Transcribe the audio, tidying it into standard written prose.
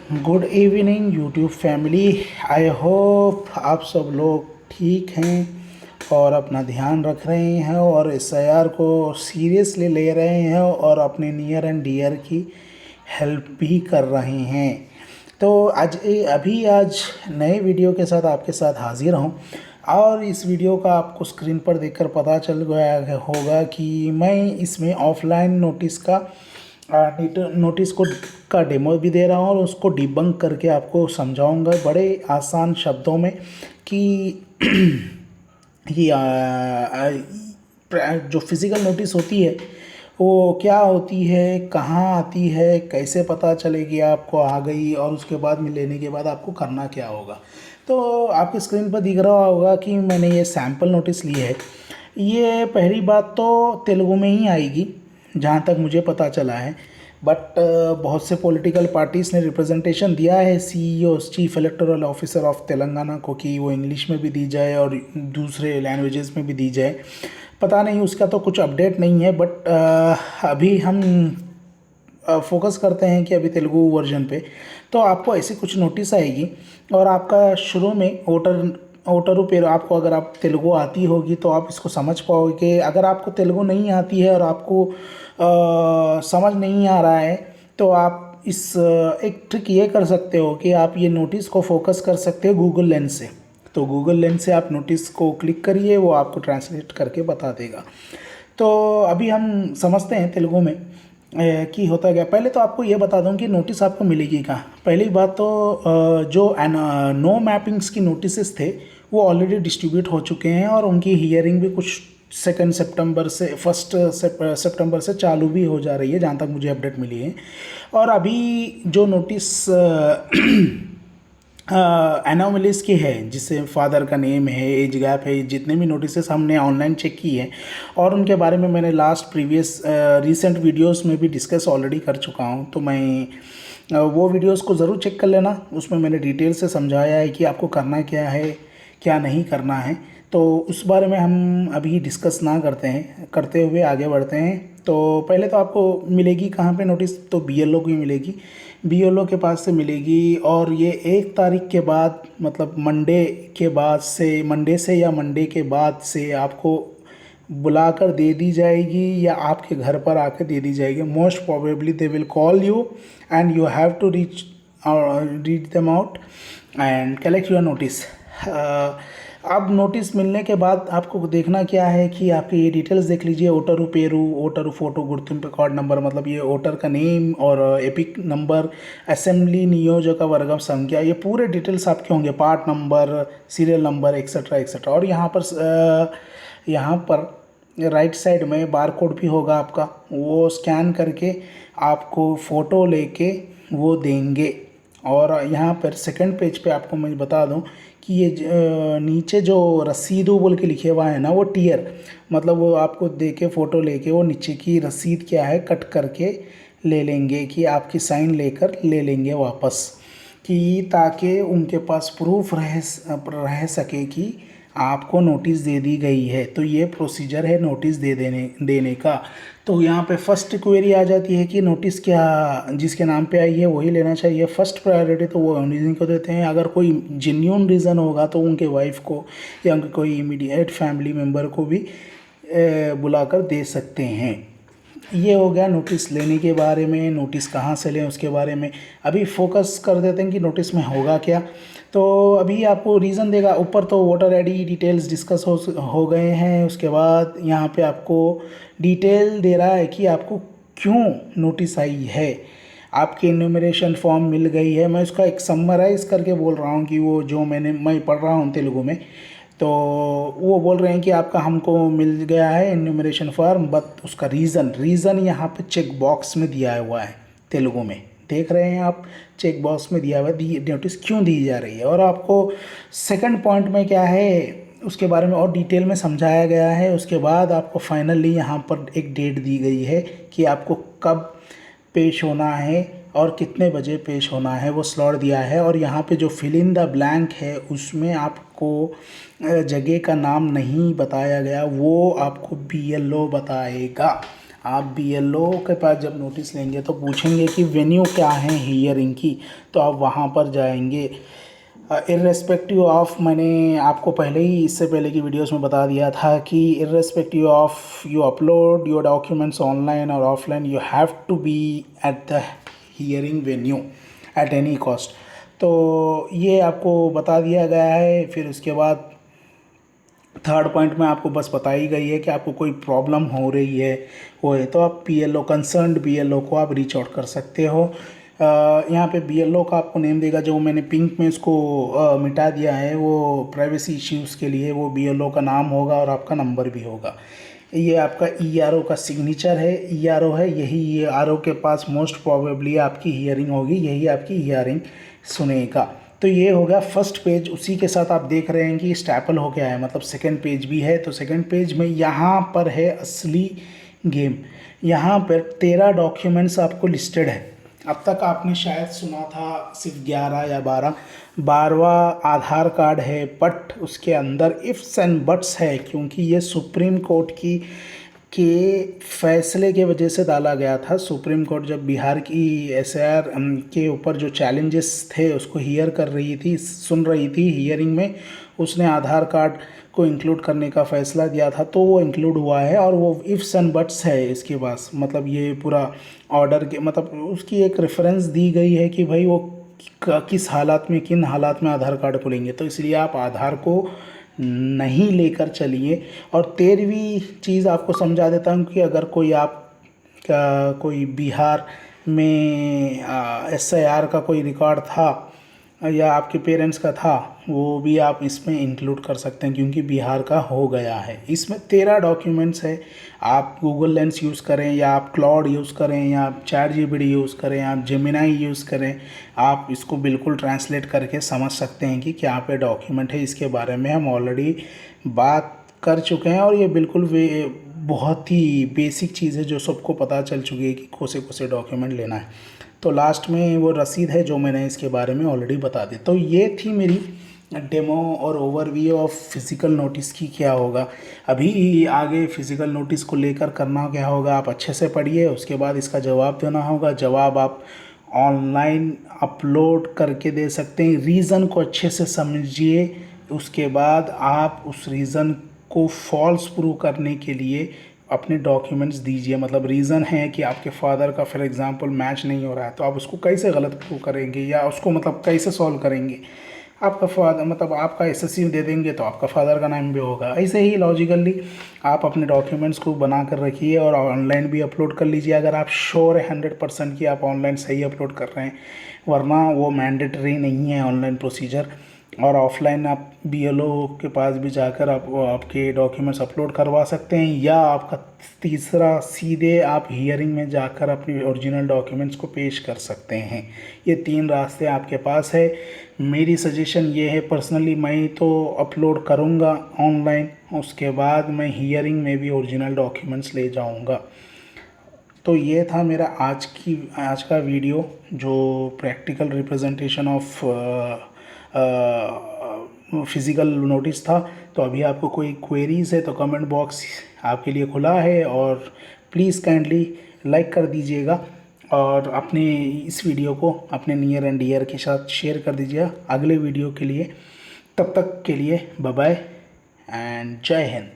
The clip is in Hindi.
Good evening YouTube family. I hope आप सब लोग ठीक हैं और अपना ध्यान रख रहे हैं और एसआईआर को सीरियसली ले रहे हैं और अपने नियर एंड डियर की हेल्प भी कर रहे हैं। तो आज नए वीडियो के साथ आपके साथ हाजिर हूँ और इस वीडियो का आपको स्क्रीन पर देखकर पता चल गया होगा कि मैं इसमें ऑफलाइन नोटिस नोटिस को का डेमो भी दे रहा हूँ और उसको डिबंक करके आपको समझाऊंगा बड़े आसान शब्दों में कि ये जो फिज़िकल नोटिस होती है वो क्या होती है, कहाँ आती है, कैसे पता चलेगी आपको आ गई और उसके बाद में लेने के बाद आपको करना क्या होगा। तो आपकी स्क्रीन पर दिख रहा होगा कि मैंने ये सैम्पल नोटिस ली है। ये पहली बात तो तेलुगु में ही आएगी जहाँ तक मुझे पता चला है, बट बहुत से पॉलिटिकल पार्टीज़ ने रिप्रेजेंटेशन दिया है CEO chief electoral officer of Telangana को कि वो इंग्लिश में भी दी जाए और दूसरे लैंग्वेजेस में भी दी जाए। पता नहीं, उसका तो कुछ अपडेट नहीं है, बट अभी हम फोकस करते हैं कि अभी तेलुगु वर्जन पे। तो आपको ऐसी कुछ नोटिस आएगी और आपका शुरू में ओटरू पेरू, आपको अगर आप तेलुगु आती होगी तो आप इसको समझ पाओगे। कि अगर आपको तेलुगु नहीं आती है और आपको समझ नहीं आ रहा है तो आप एक ट्रिक ये कर सकते हो कि आप ये नोटिस को फोकस कर सकते हो गूगल लेंस से। तो गूगल लेंस से आप नोटिस को क्लिक करिए, वो आपको ट्रांसलेट करके बता देगा। तो अभी हम समझते हैं तेलुगु में कि होता क्या। पहले तो आपको ये बता दूं कि नोटिस आपको मिलेगी कहाँ। पहली बात तो जो नो मैपिंग्स की नोटिस थे वो ऑलरेडी डिस्ट्रीब्यूट हो चुके हैं और उनकी हियरिंग भी कुछ 2 सितंबर से 1 सितंबर से चालू भी हो जा रही है, जहाँ तक मुझे अपडेट मिली है। और अभी जो नोटिस एनोमलीज की है, जिससे फादर का नेम है, एज गैप है, जितने भी नोटिस हमने ऑनलाइन चेक की है और उनके बारे में मैंने लास्ट प्रीवियस रीसेंट वीडियोस में भी डिस्कस ऑलरेडी कर चुका हूँ। तो मैं वो वीडियोस को ज़रूर चेक कर लेना, उसमें मैंने डिटेल से समझाया है कि आपको करना क्या है, क्या नहीं करना है। तो उस बारे में हम अभी डिस्कस ना करते हुए आगे बढ़ते हैं। तो पहले तो आपको मिलेगी कहाँ पे नोटिस, तो बीएलओ की मिलेगी, बीएलओ के पास से मिलेगी। और ये 1 तारीख के बाद, मतलब मंडे से या मंडे के बाद से आपको बुलाकर दे दी जाएगी या आपके घर पर आकर दे दी जाएगी। Most probably they will call you and you have to read them out and collect your notice. अब नोटिस मिलने के बाद आपको देखना क्या है कि आपके ये डिटेल्स देख लीजिए। ओटरू पेरू, ओटरू फोटो गुर्तिंप कार्ड नंबर, मतलब ये वोटर का नेम और एपिक नंबर, असेंबली नियोजक वर्गम संख्या, ये पूरे डिटेल्स आपके होंगे, part number, serial number, etcetera etcetera. और यहाँ पर राइट साइड में बार कोड भी होगा आपका, वो स्कैन करके आपको फ़ोटो लेके वो देंगे। और यहाँ पर सेकंड पेज पे आपको मैं बता दूं कि ये नीचे जो रसीदू बोल के लिखे हुआ है ना, वो टीयर, मतलब वो आपको दे के फ़ोटो लेके वो नीचे की रसीद क्या है कट करके ले लेंगे, कि आपकी साइन लेकर ले लेंगे वापस, कि ताकि उनके पास प्रूफ रह सके कि आपको नोटिस दे दी गई है। तो ये प्रोसीजर है नोटिस देने का। तो यहाँ पे फर्स्ट क्वेरी आ जाती है कि नोटिस क्या जिसके नाम पे आई है वही लेना चाहिए। फर्स्ट प्रायोरिटी तो वो उन्हीं को देते हैं। अगर कोई जेन्युइन रीज़न होगा तो उनके वाइफ को या उनके कोई इमीडिएट फैमिली मेम्बर को भी बुलाकर दे सकते हैं। ये हो गया नोटिस लेने के बारे में। नोटिस कहाँ से लें उसके बारे में अभी फोकस कर देते हैं कि नोटिस में होगा क्या। तो अभी आपको रीज़न देगा। ऊपर तो वोटर आईडी डिटेल्स डिस्कस हो गए हैं। उसके बाद यहाँ पे आपको डिटेल दे रहा है कि आपको क्यों नोटिस आई है। आपकी इन्यूमरेशन फॉर्म मिल गई है। मैं उसका एक समराइज़ करके बोल रहा हूँ कि वो जो मैं पढ़ रहा हूँ तेलुगु में। तो वो बोल रहे हैं कि आपका हमको मिल गया है इन्यूमरेशन फॉर्म, बट उसका रीज़न यहाँ पे चेक बॉक्स में दिया हुआ है। तेलुगु में देख रहे हैं आप, चेक बॉक्स में दिया हुआ है नोटिस क्यों दी जा रही है। और आपको सेकंड पॉइंट में क्या है उसके बारे में और डिटेल में समझाया गया है। उसके बाद आपको फाइनली यहाँ पर एक डेट दी गई है कि आपको कब पेश होना है और कितने बजे पेश होना है, वो स्लॉट दिया है। और यहाँ पे जो फिल इन द ब्लैंक है उसमें आपको जगह का नाम नहीं बताया गया, वो आपको बीएलओ बताएगा। आप बीएलओ के पास जब नोटिस लेंगे तो पूछेंगे कि वेन्यू क्या है हियरिंग की, तो आप वहाँ पर जाएंगे। इर्रेस्पेक्टिव ऑफ, मैंने आपको पहले ही इससे पहले की वीडियोस में बता दिया था कि irrespective of you upload your documents online और offline, you have to be at the hearing venue at any cost. तो ये आपको बता दिया गया है। फिर उसके बाद थर्ड पॉइंट में आपको बस बताई गई है कि आपको कोई प्रॉब्लम हो रही है तो आप पीएलओ, कंसर्न्ड बीएलओ को आप रीच आउट कर सकते हो। यहाँ पे बीएलओ का आपको नेम देगा, जो मैंने पिंक में इसको मिटा दिया है वो प्राइवेसी इश्यूज़ के लिए, वो बीएलओ का नाम होगा और आपका नंबर भी होगा। ये आपका ईआरओ का सिग्नेचर है, ईआरओ है, यही ईआरओ के पास मोस्ट प्रोबेबली आपकी हियरिंग होगी, यही आपकी हियरिंग सुनेगा। तो ये हो गया फर्स्ट पेज। उसी के साथ आप देख रहे हैं कि स्टैपल हो गया है, मतलब सेकंड पेज भी है। तो सेकंड पेज में यहाँ पर है असली गेम। यहाँ पर 13 डॉक्यूमेंट्स आपको लिस्टेड है। अब तक आपने शायद सुना था सिर्फ 11 या 12वां आधार कार्ड है, बट उसके अंदर इफ़्स एंड बट्स है, क्योंकि ये सुप्रीम कोर्ट के फैसले के वजह से डाला गया था। सुप्रीम कोर्ट जब बिहार की एसआईआर के ऊपर जो चैलेंजेस थे उसको हियर कर रही थी, सुन रही थी हियरिंग में, उसने आधार कार्ड को इंक्लूड करने का फ़ैसला दिया था, तो वो इंक्लूड हुआ है और वो इफ़्स एंड बट्स है इसके पास। मतलब ये पूरा ऑर्डर के, मतलब उसकी एक रेफरेंस दी गई है कि भाई वो किस हालात में, किन हालात में आधार कार्ड खुलेंगे। तो इसलिए आप आधार को नहीं लेकर चलिए। और 13वीं चीज़ आपको समझा देता हूँ कि अगर कोई बिहार में एसआईआर का कोई रिकॉर्ड था या आपके पेरेंट्स का था, वो भी आप इसमें इंक्लूड कर सकते हैं, क्योंकि बिहार का हो गया है। इसमें 13 डॉक्यूमेंट्स है। आप गूगल लेंस यूज़ करें या आप क्लाउड यूज़ करें या आप चैट जीपीटी यूज़ करें, आप जेमिनाई यूज़ करें, आप इसको बिल्कुल ट्रांसलेट करके समझ सकते हैं कि क्या पे डॉक्यूमेंट है। इसके बारे में हम ऑलरेडी बात कर चुके हैं और ये बिल्कुल बहुत ही बेसिक चीज़ है जो सबको पता चल चुकी है कि कौन से डॉक्यूमेंट लेना है। तो लास्ट में वो रसीद है जो मैंने इसके बारे में ऑलरेडी बता दी। तो ये थी मेरी डेमो और ओवरव्यू ऑफ फिज़िकल नोटिस की क्या होगा। अभी आगे फिज़िकल नोटिस को लेकर करना क्या होगा, आप अच्छे से पढ़िए, उसके बाद इसका जवाब देना होगा। जवाब आप ऑनलाइन अपलोड करके दे सकते हैं। रीज़न को अच्छे से समझिए, उसके बाद आप उस रीज़न को फॉल्स प्रूव करने के लिए अपने डॉक्यूमेंट्स दीजिए। मतलब रीज़न है कि आपके फादर का फॉर एग्जांपल मैच नहीं हो रहा है, तो आप उसको कैसे गलत प्रूव करेंगे या उसको मतलब कैसे सॉल्व करेंगे। आपका फादर, मतलब आपका एसएससी दे देंगे तो आपका फादर का नाम भी होगा। ऐसे ही लॉजिकली आप अपने डॉक्यूमेंट्स को बना कर रखिए और ऑनलाइन भी अपलोड कर लीजिए, अगर आप श्योर है 100% कि आप ऑनलाइन सही अपलोड कर रहे हैं। वरना वो मैंडेटरी नहीं है ऑनलाइन प्रोसीजर। और ऑफलाइन आप बीएलओ के पास भी जाकर आप आपके डॉक्यूमेंट्स अपलोड करवा सकते हैं, या आपका तीसरा सीधे आप हियरिंग में जाकर अपनी ओरिजिनल डॉक्यूमेंट्स को पेश कर सकते हैं। ये 3 रास्ते आपके पास है। मेरी सजेशन ये है, पर्सनली मैं तो अपलोड करूँगा ऑनलाइन, उसके बाद मैं हियरिंग में भी ओरिजिनल डॉक्यूमेंट्स ले जाऊँगा। तो ये था मेरा आज का वीडियो, जो practical representation of physical notice था। तो अभी आपको कोई क्वेरीज़ है तो कमेंट बॉक्स आपके लिए खुला है, और प्लीज़ काइंडली लाइक कर दीजिएगा और अपने इस वीडियो को अपने नियर एंड डियर के साथ शेयर कर दीजिएगा अगले वीडियो के लिए। तब तक के लिए बाय बाय एंड जय हिंद।